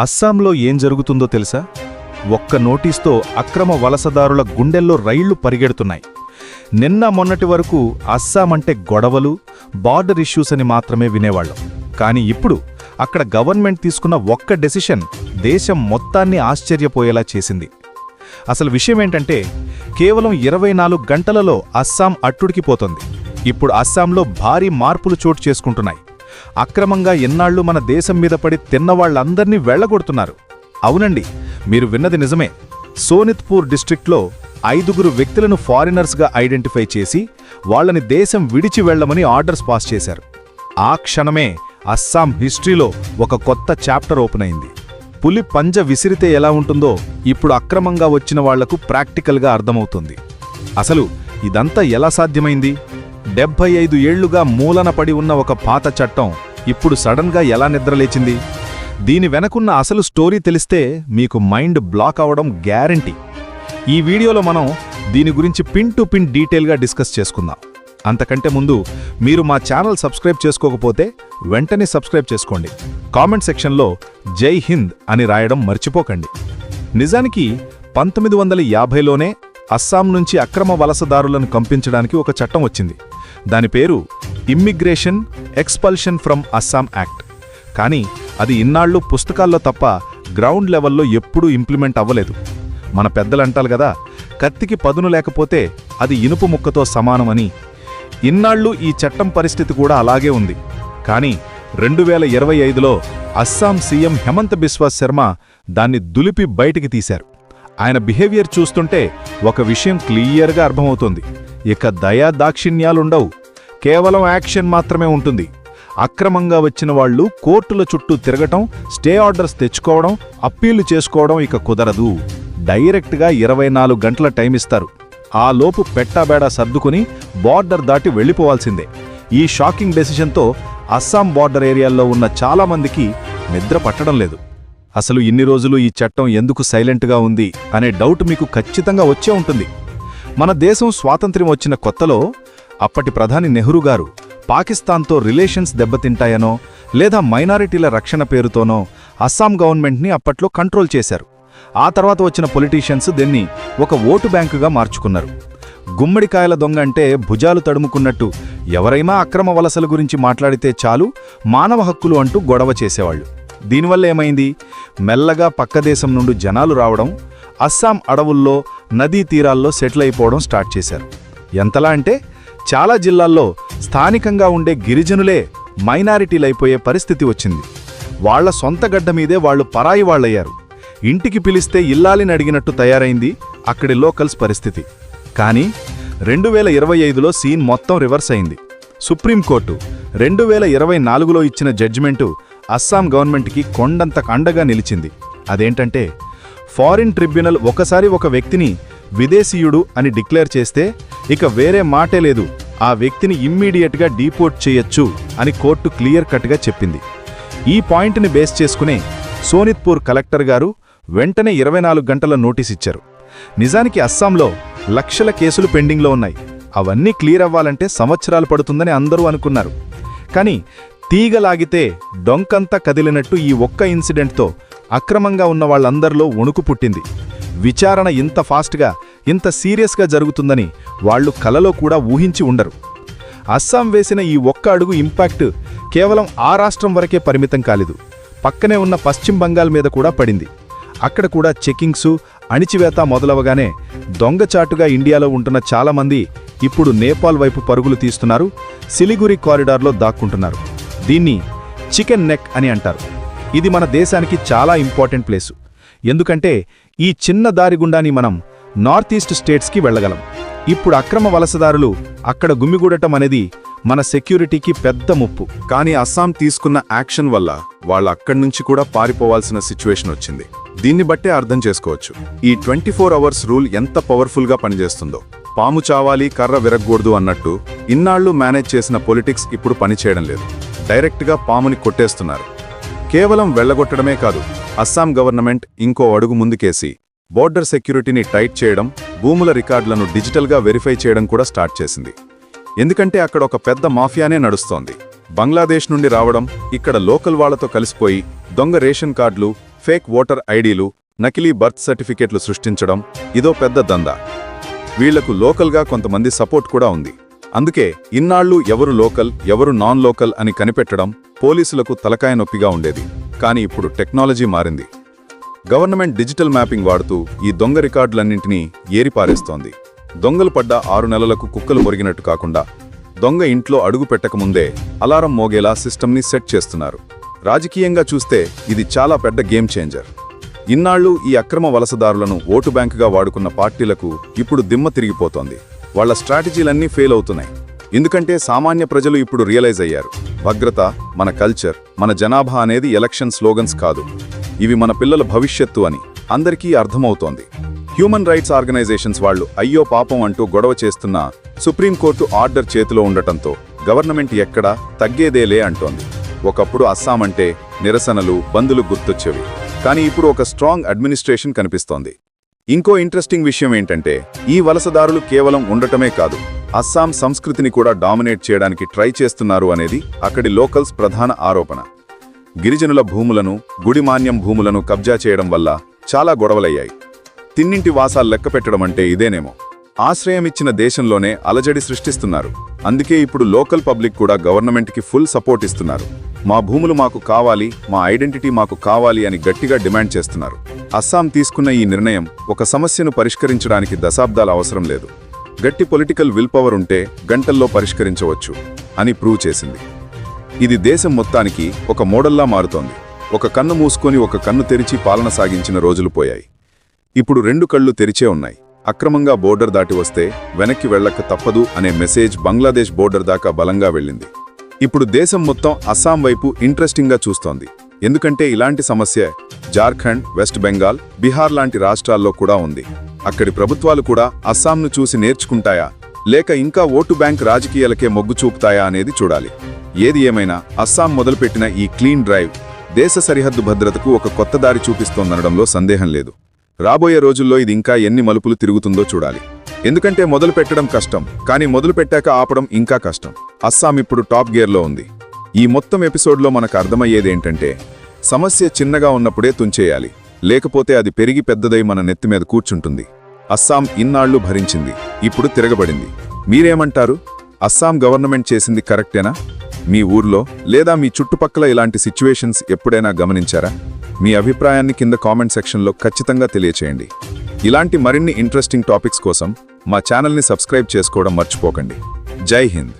అస్సాంలో ఏం జరుగుతుందో తెలుసా? ఒక్క నోటీస్తో అక్రమ వలసదారుల గుండెల్లో రైళ్లు పరిగెడుతున్నాయి. నిన్న మొన్నటి వరకు అస్సాం అంటే గొడవలు, బార్డర్ ఇష్యూస్ అని మాత్రమే వినేవాళ్లం. కానీ ఇప్పుడు అక్కడ గవర్నమెంట్ తీసుకున్న ఒక్క డెసిషన్ దేశం మొత్తాన్ని ఆశ్చర్యపోయేలా చేసింది. అసలు విషయమేంటంటే, కేవలం 24 గంటలలో అస్సాం అట్టుడికిపోతోంది. ఇప్పుడు అస్సాంలో భారీ మార్పులు చోటు చేసుకుంటున్నాయి. అక్రమంగా ఎన్నాళ్లు మన దేశం మీద పడి తిన్నవాళ్లందర్నీ వెళ్లగొడుతున్నారు. అవునండి, మీరు విన్నది నిజమే. సోనిత్పూర్ డిస్ట్రిక్ట్లో 5 వ్యక్తులను ఫారినర్స్గా ఐడెంటిఫై చేసి వాళ్లని దేశం విడిచి వెళ్లమని ఆర్డర్స్ పాస్ చేశారు. ఆ క్షణమే అస్సాం హిస్టరీలో ఒక కొత్త చాప్టర్ ఓపెన్ అయింది. పులి పంజ విసిరితే ఎలా ఉంటుందో ఇప్పుడు అక్రమంగా వచ్చిన వాళ్లకు ప్రాక్టికల్గా అర్థమవుతుంది. అసలు ఇదంతా ఎలా సాధ్యమైంది? 75 ఏళ్లుగా మూలన పడి ఉన్న ఒక పాత చట్టం ఇప్పుడు సడన్గా ఎలా నిద్రలేచింది? దీని వెనకున్న అసలు స్టోరీ తెలిస్తే మీకు మైండ్ బ్లాక్ అవడం గ్యారంటీ. ఈ వీడియోలో మనం దీని గురించి పిన్ టు పిన్ డీటెయిల్గా డిస్కస్ చేసుకుందాం. అంతకంటే ముందు మీరు మా ఛానల్ సబ్స్క్రైబ్ చేసుకోకపోతే వెంటనే సబ్స్క్రైబ్ చేసుకోండి. కామెంట్ సెక్షన్లో జై హింద్ అని రాయడం మర్చిపోకండి. నిజానికి 1950లోనే అస్సాం నుంచి అక్రమ వలసదారులను పంపించడానికి ఒక చట్టం వచ్చింది. దాని పేరు immigration expulsion from Assam act. కానీ అది ఇన్నాళ్లు పుస్తకాల్లో తప్ప గ్రౌండ్ లెవెల్లో ఎప్పుడూ ఇంప్లిమెంట్ అవ్వలేదు. మన పెద్దలంటారు కదా, కత్తికి పదును లేకపోతే అది ఇనుపు ముక్కతో సమానమని. ఇన్నాళ్లు ఈ చట్టం పరిస్థితి కూడా అలాగే ఉంది. కానీ 2025లో అస్సాం సీఎం హేమంత్ బిశ్వా శర్మ దాన్ని దులిపి బయటికి తీశారు. ఆయన బిహేవియర్ చూస్తుంటే ఒక విషయం క్లియర్గా అర్థమవుతోంది. ఇక దయా దాక్షిణ్యాలుండవు, కేవలం యాక్షన్ మాత్రమే ఉంటుంది. అక్రమంగా వచ్చిన వాళ్లు కోర్టుల చుట్టూ తిరగటం, స్టే ఆర్డర్స్ తెచ్చుకోవడం, అప్పీళ్లు చేసుకోవడం ఇక కుదరదు. డైరెక్ట్గా 24 గంటల టైమిస్తారు. ఆ లోపు పెట్టాబేడా సర్దుకుని బార్డర్ దాటి వెళ్లిపోవాల్సిందే. ఈ షాకింగ్ డెసిషన్తో అస్సాం బార్డర్ ఏరియాల్లో ఉన్న చాలామందికి నిద్ర పట్టడం లేదు. అసలు ఇన్ని రోజులు ఈ చట్టం ఎందుకు సైలెంట్గా ఉంది అనే డౌట్ మీకు ఖచ్చితంగా వచ్చే ఉంటుంది. మన దేశం స్వాతంత్ర్యం వచ్చిన కొత్తలో అప్పటి ప్రధాని నెహ్రూ గారు పాకిస్తాన్తో రిలేషన్స్ దెబ్బతింటాయనో లేదా మైనారిటీల రక్షణ పేరుతోనో అస్సాం గవర్నమెంట్ని అప్పట్లో కంట్రోల్ చేశారు. ఆ తర్వాత వచ్చిన పొలిటీషియన్స్ దీన్ని ఒక ఓటు బ్యాంకుగా మార్చుకున్నారు. గుమ్మడికాయల దొంగ అంటే భుజాలు తడుముకున్నట్టు ఎవరైనా అక్రమ వలసల గురించి మాట్లాడితే చాలు మానవ హక్కులు అంటూ గొడవ చేసేవాళ్లు. దీనివల్ల ఏమైంది? మెల్లగా పక్కదేశం నుండి జనాలు రావడం, అస్సాం అడవుల్లో నదీ తీరాల్లో సెటిల్ అయిపోవడం స్టార్ట్ చేశారు. ఎంతలా అంటే చాలా జిల్లాల్లో స్థానికంగా ఉండే గిరిజనులే మైనారిటీలైపోయే పరిస్థితి వచ్చింది. వాళ్ల సొంత గడ్డ మీదే వాళ్లు పరాయి వాళ్లయ్యారు. ఇంటికి పిలిస్తే ఇల్లాలిని అడిగినట్టు తయారైంది అక్కడి లోకల్స్ పరిస్థితి. కానీ 2025లో సీన్ మొత్తం రివర్స్ అయింది. సుప్రీంకోర్టు 2024లో ఇచ్చిన జడ్జిమెంటు అస్సాం గవర్నమెంట్కి కొండంత అండగా నిలిచింది. అదేంటంటే, ఫారిన్ ట్రిబ్యునల్ ఒకసారి ఒక వ్యక్తిని విదేశీయుడు అని డిక్లేర్ చేస్తే ఇక వేరే మాటే లేదు, ఆ వ్యక్తిని ఇమ్మీడియట్గా డీపోర్ట్ చేయొచ్చు అని కోర్టు క్లియర్ కట్గా చెప్పింది. ఈ పాయింట్ని బేస్ చేసుకునే సోనిత్పూర్ కలెక్టర్ గారు వెంటనే 24 గంటల నోటీస్ ఇచ్చారు. నిజానికి అస్సాంలో లక్షల కేసులు పెండింగ్లో ఉన్నాయి. అవన్నీ క్లియర్ అవ్వాలంటే సంవత్సరాలు పడుతుందని అందరూ అనుకున్నారు. కానీ తీగలాగితే డొంకంతా కదిలినట్టు ఈ ఒక్క ఇన్సిడెంట్తో అక్రమంగా ఉన్న వాళ్లందరిలో వణుకు పుట్టింది. విచారణ ఇంత ఫాస్ట్గా, ఇంత సీరియస్గా జరుగుతుందని వాళ్లు కలలో కూడా ఊహించి ఉండరు. అస్సాం వేసిన ఈ ఒక్క అడుగు ఇంపాక్ట్ కేవలం ఆ రాష్ట్రం వరకే పరిమితం కాలేదు, పక్కనే ఉన్న పశ్చిమ బంగాల్ మీద కూడా పడింది. అక్కడ కూడా చెకింగ్సు, అణిచివేత మొదలవగానే దొంగచాటుగా ఇండియాలో ఉంటున్న చాలామంది ఇప్పుడు నేపాల్ వైపు పరుగులు తీస్తున్నారు, సిలిగురి కారిడార్లో దాక్కుంటున్నారు. దీన్ని చికెన్ నెక్ అని అంటారు. ఇది మన దేశానికి చాలా ఇంపార్టెంట్ ప్లేసు. ఎందుకంటే ఈ చిన్న దారి గుండాని మనం నార్త్ ఈస్ట్ స్టేట్స్కి వెళ్లగలం. ఇప్పుడు అక్రమ వలసదారులు అక్కడ గుమిగూడటం అనేది మన సెక్యూరిటీకి పెద్ద ముప్పు. కానీ అస్సాం తీసుకున్న యాక్షన్ వల్ల వాళ్ళు అక్కడి నుంచి కూడా పారిపోవాల్సిన సిచ్యువేషన్ వచ్చింది. దీన్ని బట్టే అర్థం చేసుకోవచ్చు ఈ 24 అవర్స్ రూల్ ఎంత పవర్ఫుల్గా పనిచేస్తుందో. పాము చావాలి కర్ర విరగ్గూడదు అన్నట్టు ఇన్నాళ్లు మేనేజ్ చేసిన పొలిటిక్స్ ఇప్పుడు పనిచేయడం లేదు. డైరెక్ట్గా పాముని కొట్టేస్తున్నారు. కేవలం వెళ్లగొట్టడమే కాదు, అస్సాం గవర్నమెంట్ ఇంకో అడుగు ముందుకేసి బోర్డర్ సెక్యూరిటీని టైట్ చేయడం, భూముల రికార్డులను డిజిటల్గా వెరిఫై చేయడం కూడా స్టార్ట్ చేసింది. ఎందుకంటే అక్కడ ఒక పెద్ద మాఫియానే నడుస్తోంది. బంగ్లాదేశ్ నుండి రావడం, ఇక్కడ లోకల్ వాళ్లతో కలిసిపోయి దొంగ రేషన్ కార్డులు, ఫేక్ ఓటర్ ఐడీలు, నకిలీ బర్త్ సర్టిఫికేట్లు సృష్టించడం ఇదో పెద్ద దందా. వీళ్లకు లోకల్గా కొంతమంది సపోర్ట్ కూడా ఉంది. అందుకే ఇన్నాళ్లు ఎవరు లోకల్, ఎవరు నాన్ లోకల్ అని కనిపెట్టడం పోలీసులకు తలకాయ నొప్పిగా ఉండేది. కానీ ఇప్పుడు టెక్నాలజీ మారింది. గవర్నమెంట్ డిజిటల్ మ్యాపింగ్ వాడుతూ ఈ దొంగ రికార్డులన్నింటినీ ఏరిపారేస్తోంది. దొంగలు పడ్డ 6 నెలలకు కుక్కలు పొరిగినట్టు కాకుండా దొంగ ఇంట్లో అడుగు పెట్టకముందే అలారం మోగేలా సిస్టమ్ని సెట్ చేస్తున్నారు. రాజకీయంగా చూస్తే ఇది చాలా పెద్ద గేమ్ చేంజర్. ఇన్నాళ్లు ఈ అక్రమ వలసదారులను ఓటు బ్యాంకుగా వాడుకున్న పార్టీలకు ఇప్పుడు దిమ్మ తిరిగిపోతోంది. వాళ్ల స్ట్రాటజీలన్నీ ఫెయిల్ అవుతున్నాయి. ఎందుకంటే సామాన్య ప్రజలు ఇప్పుడు రియలైజ్ అయ్యారు, భద్రత, మన కల్చర్, మన జనాభా అనేది ఎలక్షన్ స్లోగన్స్ కాదు, ఇవి మన పిల్లల భవిష్యత్తు అని అందరికీ అర్థమవుతోంది. హ్యూమన్ రైట్స్ ఆర్గనైజేషన్స్ వాళ్లు అయ్యో పాపం అంటూ గొడవ చేస్తున్నా సుప్రీంకోర్టు ఆర్డర్ చేతిలో ఉండటంతో గవర్నమెంట్ ఎక్కడా తగ్గేదేలే అంటోంది. ఒకప్పుడు అస్సాం అంటే నిరసనలు, బందులు గుర్తొచ్చేవి. కానీ ఇప్పుడు ఒక స్ట్రాంగ్ అడ్మినిస్ట్రేషన్ కనిపిస్తోంది. ఇంకో ఇంట్రెస్టింగ్ విషయం ఏంటంటే ఈ వలసదారులు కేవలం ఉండటమే కాదు, అస్సాం సంస్కృతిని కూడా డామినేట్ చేయడానికి ట్రై చేస్తున్నారు అనేది అక్కడి లోకల్స్ ప్రధాన ఆరోపణ. గిరిజనుల భూములను, గుడిమాన్యం భూములను కబ్జా చేయడం వల్ల చాలా గొడవలయ్యాయి. తిన్నింటి వాసాలు లెక్కపెట్టడం అంటే ఇదేనేమో. ఆశ్రయమిచ్చిన దేశంలోనే అలజడి సృష్టిస్తున్నారు. అందుకే ఇప్పుడు లోకల్ పబ్లిక్ కూడా గవర్నమెంట్కి ఫుల్ సపోర్ట్ ఇస్తున్నారు. మా భూములు మాకు కావాలి, మా ఐడెంటిటీ మాకు కావాలి అని గట్టిగా డిమాండ్ చేస్తున్నారు. అస్సాం తీసుకున్న ఈ నిర్ణయం ఒక సమస్యను పరిష్కరించడానికి దశాబ్దాల అవసరం లేదు. గట్టి పొలిటికల్ విల్ పవర్ ఉంటే గంటల్లో పరిష్కరించవచ్చు అని ప్రూవ్ చేసింది. ఇది దేశం మొత్తానికి ఒక మోడల్లా మారుతోంది. ఒక కన్ను మూసుకొని ఒక కన్ను తెరిచి పాలన సాగించిన రోజులు పోయాయి. ఇప్పుడు 2 కళ్ళు తెరిచే ఉన్నాయి. అక్రమంగా బోర్డర్ దాటి వస్తే వెనక్కి వెళ్లక తప్పదు అనే మెసేజ్ బంగ్లాదేశ్ బోర్డర్ దాకా బలంగా వెళ్ళింది. ఇప్పుడు దేశం మొత్తం అస్సాం వైపు ఇంట్రెస్టింగ్గా చూస్తోంది. ఎందుకంటే ఇలాంటి సమస్య జార్ఖండ్, వెస్ట్ బెంగాల్, బీహార్ లాంటి రాష్ట్రాల్లో కూడా ఉంది. అక్కడి ప్రభుత్వాలు కూడా అస్సాంను చూసి నేర్చుకుంటాయా, లేక ఇంకా ఓటు బ్యాంక్ రాజకీయాలకే మొగ్గు చూపుతాయా అనేది చూడాలి. ఏది ఏమైనా అస్సాం మొదలుపెట్టిన ఈ క్లీన్ డ్రైవ్ దేశ సరిహద్దు భద్రతకు ఒక కొత్త దారి చూపిస్తోందనడంలో సందేహం లేదు. రాబోయే రోజుల్లో ఇది ఇంకా ఎన్ని మలుపులు తిరుగుతుందో చూడాలి. ఎందుకంటే మొదలు పెట్టడం కష్టం, కానీ మొదలు పెట్టాక ఆపడం ఇంకా కష్టం. అస్సాం ఇప్పుడు టాప్ గేర్లో ఉంది. ఈ మొత్తం ఎపిసోడ్లో మనకు అర్థమయ్యేదేంటంటే సమస్య చిన్నగా ఉన్నప్పుడే తుంచేయాలి, లేకపోతే అది పెరిగి పెద్దదై మన నెత్తిమీద కూర్చుంటుంది. అస్సాం ఇన్నాళ్లు భరించింది, ఇప్పుడు తిరగబడింది. మీరేమంటారు? అస్సాం గవర్నమెంట్ చేసింది కరెక్టేనా? మీ ఊర్లో లేదా మీ చుట్టుపక్కల ఇలాంటి సిచ్యువేషన్స్ ఎప్పుడైనా గమనించారా? మీ అభిప్రాయాన్ని కింద కామెంట్ సెక్షన్లో ఖచ్చితంగా తెలియచేయండి. ఇలాంటి మరిన్ని ఇంట్రెస్టింగ్ టాపిక్స్ కోసం మా ఛానల్ని సబ్స్క్రైబ్ చేసుకోవడం మర్చిపోకండి. జై హింద్.